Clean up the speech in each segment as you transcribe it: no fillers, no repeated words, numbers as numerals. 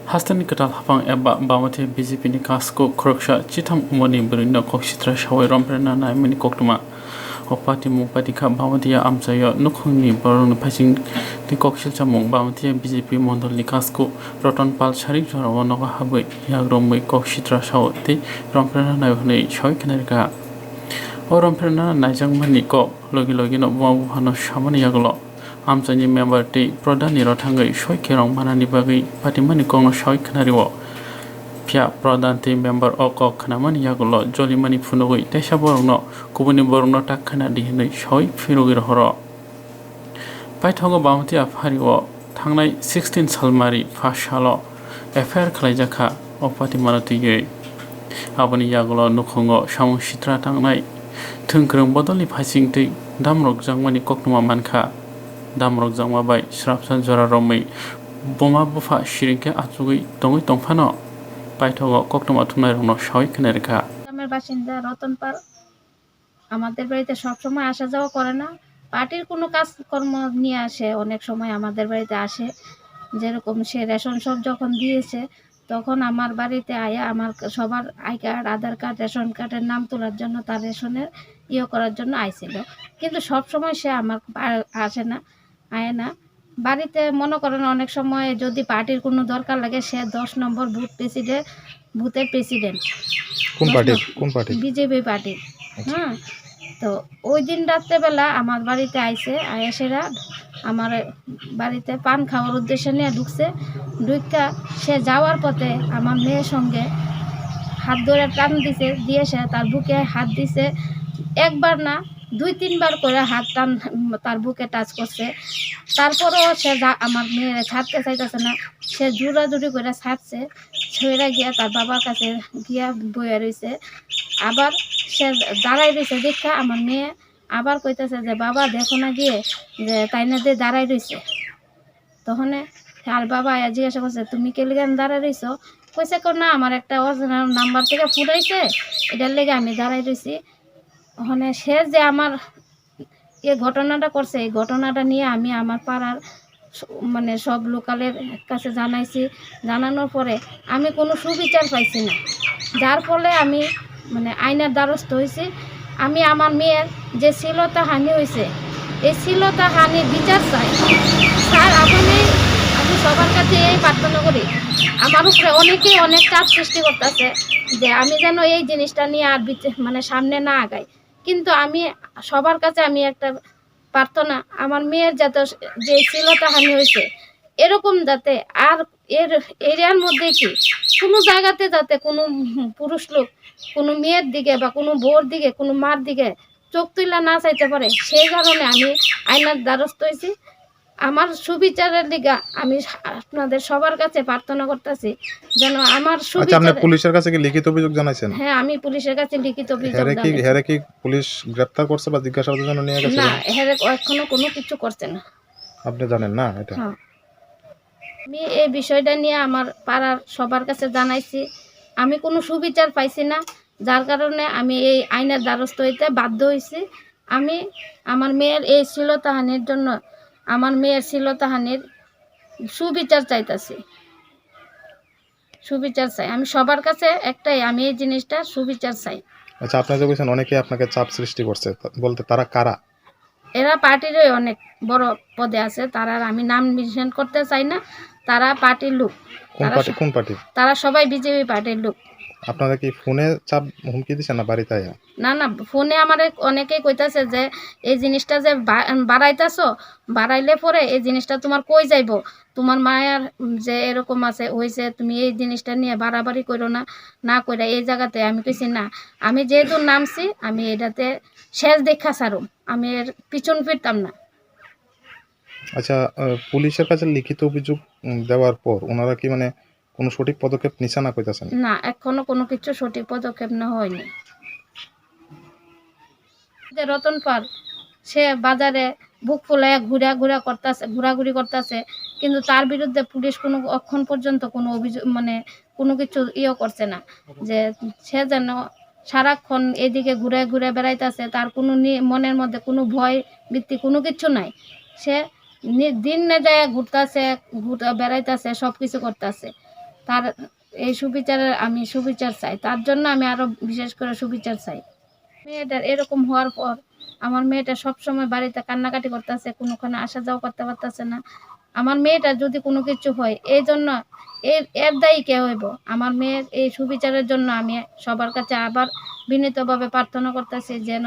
Hastani katal hapang eba bawate BJP ni kasko khoroksha chitham umoni berinda koksitra shawai romprena na mini koktuma opati mupati kha bawatiya amsayo nukhungni borong phasing ni koksil chamong bawatiya BJP mondol ni kasko roton pal sharik jorawa noga habai yagromai koksitra shawate romprena na hne shoi khnarika o romprena na jangmani ko logi logi no bawu hano shamani yaglo amchani member ti prodhan ni rothangai shoi kerong manani bagai patimani kongno shoi khnariwo pia prodhan ti member oko khnamani yagulo jolimani phunogoi tesa borongno kubuni borongno takkhana dihinai shoi phirogir horo paithogo bamti afhariwo thangnai 16 salmari phashalo affair khlaijakha opati manatiye aboni yagulo nukhungo samung sitra tangnai thungkrong bodoli phasingtei damrok jangmani koknuma mankha damrok jangma bai shrapsan jora romai boma bufa shirinke achugui tongoi tongphano paithogo koktoma thunai rongno shoi khnarika গ্রামের বাসিন্দা রতন পাল আমাদের বাড়িতে সব সময় আসা যাওয়া করে না পার্টির কোনো কাজকর্ম নিয়ে আসে অনেক সময় আমাদের বাড়িতে আসে যেরকম সে রেশন সব যখন দিয়েছে তখন আমার বাড়িতে আয়া আমার সবার I card Aadhaar card ration কার্ডের নাম তোলার জন্য তার রেশনের করার জন্য আইছিল কিন্তু সব সময় সে আমার আসে না আয় না বাড়িতে মনে করেন অনেক সময় যদি পার্টির কোনো দরকার লাগে সে 10 নম্বর বুথের প্রেসিডেন্ট কোন পার্টি বিজেপি পার্টি। হ্যাঁ, তো ওই দিন রাত্রেবেলা আমার বাড়িতে আইসে আয়েসেরা আমার বাড়িতে পান খাওয়ার উদ্দেশ্যে নিয়ে ঢুকা সে যাওয়ার পথে আমার মেয়ের সঙ্গে হাত ধরে টান দিছে দিয়ে সে তার বুকে হাত দিছে একবার না 2-3 বার করে হাত টান তার বুকে টাচ করছে তারপরেও সে আমার মেয়ের ছাড়তে চাইতেছে না সে জোরাজুরি করে ছাড়ছে ছেড়ে গিয়া তার বাবার কাছে গিয়া বয়ে রয়েছে আবার সে দাঁড়াই রয়েছে দেখা আমার মেয়ে আবার কইতেছে যে বাবা দেখো না গিয়ে যে তাই না দিয়ে দাঁড়াই রয়েছে তখন আর বাবা জিজ্ঞাসা করছে তুমি কে লেগে দাঁড়াই রয়েছো কইছে না আমার একটা অরিজিনাল নাম্বার থেকে ফুটাইছে এটার লেগে আমি দাঁড়াই রয়েছি ওখানে সে যে আমার ঘটনাটা করছে এই ঘটনাটা নিয়ে আমি আমার পাড়ার মানে সব লোকালের কাছে জানাইছি জানানোর পরে আমি কোনো সুবিচার পাইছি না যার ফলে আমি মানে আইনের দ্বারস্থ হয়েছি আমি আমার মেয়ের যে শ্লীলতাহানি হয়েছে এই শ্লীলতাহানির বিচার চাই স্যার আমি সবার কাছে এই প্রার্থনা করি আমার উপরে অনেকেই অনেক চাপ সৃষ্টি করতেছে যে আমি যেন এই জিনিসটা নিয়ে আর মানে সামনে না আগাই কিন্তু আমি সবার কাছে আমি একটা প্রার্থনা আমার মেয়ের যাতে যে শ্লীলতাহানি হয়েছে এরকম যাতে আর এরিয়ার মধ্যে কি কোনো জায়গাতে যাতে কোনো পুরুষ লোক কোনো মেয়ের দিকে বা কোনো বউর দিকে কোনো মার দিকে চোখ তুলে না চাইতে পারে সেই কারণে আমি আইনের দ্বারস্থ হয়েছি আমার সুবিচারের দিকে আমি আপনাদের সবার কাছে প্রার্থনা করতেছি যেন আমার সুবিচার। আপনি পুলিশের কাছে কি লিখিত অভিযোগ জানাইছেন? হ্যাঁ, আমি পুলিশের কাছে লিখিত অভিযোগ হেরে কি পুলিশ গ্রেফতার করছে বা জিজ্ঞাসাবাদের জন্য নিয়ে গেছে? না, হেরে এখনো কোনো কিছু করছে না। আপনি জানেন না এটা? হ্যাঁ, আমি এই বিষয়টা নিয়ে আমার পাড়ার সবার কাছে জানাইছি আমি কোনো সুবিচার পাইছি না যার কারণে আমি এই আইনের দ্বারস্থ হইতে বাধ্য হয়েছি আমি আমার মেয়ের এই শ্লীলতাহানির জন্য আমার মেয়ের শ্লীলতাহানির সুবিচার চাইতেছি সুবিচার চাই আমি সবার কাছে একটাই আমি এই জিনিসটা সুবিচার চাই। আচ্ছা, আপনি যে বলছেন অনেকে আপনাকে চাপ সৃষ্টি করছে বলতে তারা কারা? এরা পার্টিরই অনেক বড় পদে আছে তারা আমি নাম মেনশন করতে চাই না তারা পার্টির লোক। কোন পার্টি? তারা সবাই বিজেপি পার্টির লোক। আপনারা কি ফোনে চাপ হুমকি দিচ্ছেন না বাড়িতে আয়া? না ফোনে আমার অনেকেই কইতাছে যে এই জিনিসটা যে বাড়াইতেছো বাড়াইলে পরে এই জিনিসটা তোমার কই যাইব তোমার মায়ের যে এরকম আছে হয়েছে তুমি এই জিনিসটা নিয়ে বাড়াবাড়ি করো না করে এই জায়গাতে আমি কইছি না আমি যেহেতু নামছি আমি এটাতে শেষ দেখা ছাড়ুম আমি এর পিছন ফিরতাম না। আচ্ছা, পুলিশের কাছে লিখিত অভিযোগ দেওয়ার পর ওনারা কি মানে কোনো সঠিক পদক্ষেপ নিছে না কইতাছেন? না, এখনো কোনো কিছু সঠিক পদক্ষেপ না হয়নি। যে রতন পাল সে বাজারে বুক ফুলাইয়া ঘোরাঘুরি করতেছে কিন্তু তার বিরুদ্ধে পুলিশ কোনো অক্ষণ পর্যন্ত কোনো অভিযোগ মানে কোনো কিছু করছে না যে সে যেন সারাক্ষণ এদিকে ঘুরে বেড়াইতেছে তার কোনো মনের মধ্যে কোনো ভয় ভীতি কোনো কিছু নাই সে দিন না যায় ঘুরতেছে বেড়াইতেছে সব কিছু করতেছে তার এই সুবিচারের আমি সুবিচার চাই, তার জন্য আমি আরো বিশেষ করে সুবিচার চাই। মেয়েটার এরকম হওয়ার পর আমার মেয়েটা সবসময় বাড়িতে কান্নাকাটি করতেছে, কোনোখানে আসা যাওয়া করতে পারতেছে না। আমার মেয়েটার যদি কোনো কিছু হয়, এই জন্য এর দায়ী কে হইব? আমার মেয়ের এই সুবিচারের জন্য আমি সবার কাছে আবার বিনীতভাবে প্রার্থনা করতেছি যেন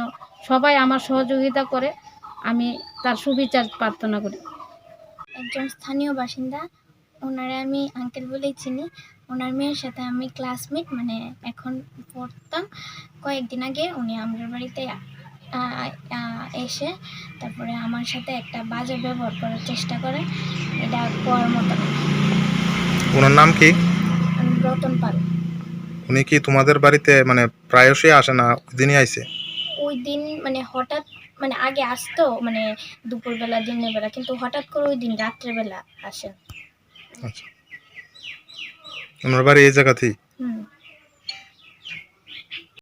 সবাই আমার সহযোগিতা করে, আমি তার সুবিচার প্রার্থনা করি। একজন স্থানীয় বাসিন্দা, ওনারে আমি আঙ্কেল বলেই চিনি। ওনার মেয়ের সাথে আমি ক্লাসমেট, মানে এখন পড়তাম। কয়েকদিন আগে উনি আমাদের বাড়িতে এসে তারপরে আমার সাথে একটা বাজে ব্যবহার করার চেষ্টা করে। এটা করার মতো না। ওনার নাম কি? আমি রতন পাল। উনি কি তোমাদের বাড়িতে মানে প্রায়শই আসে না ওই দিনই আইছে? ওই দিন মানে হঠাৎ, মানে আগে আসতো মানে দুপুরবেলা দিনের বেলা, কিন্তু হঠাৎ করে ওই দিন রাত্রেবেলা আসেন। আচ্ছা, ওনার বাড়ি এই জায়গাতেই?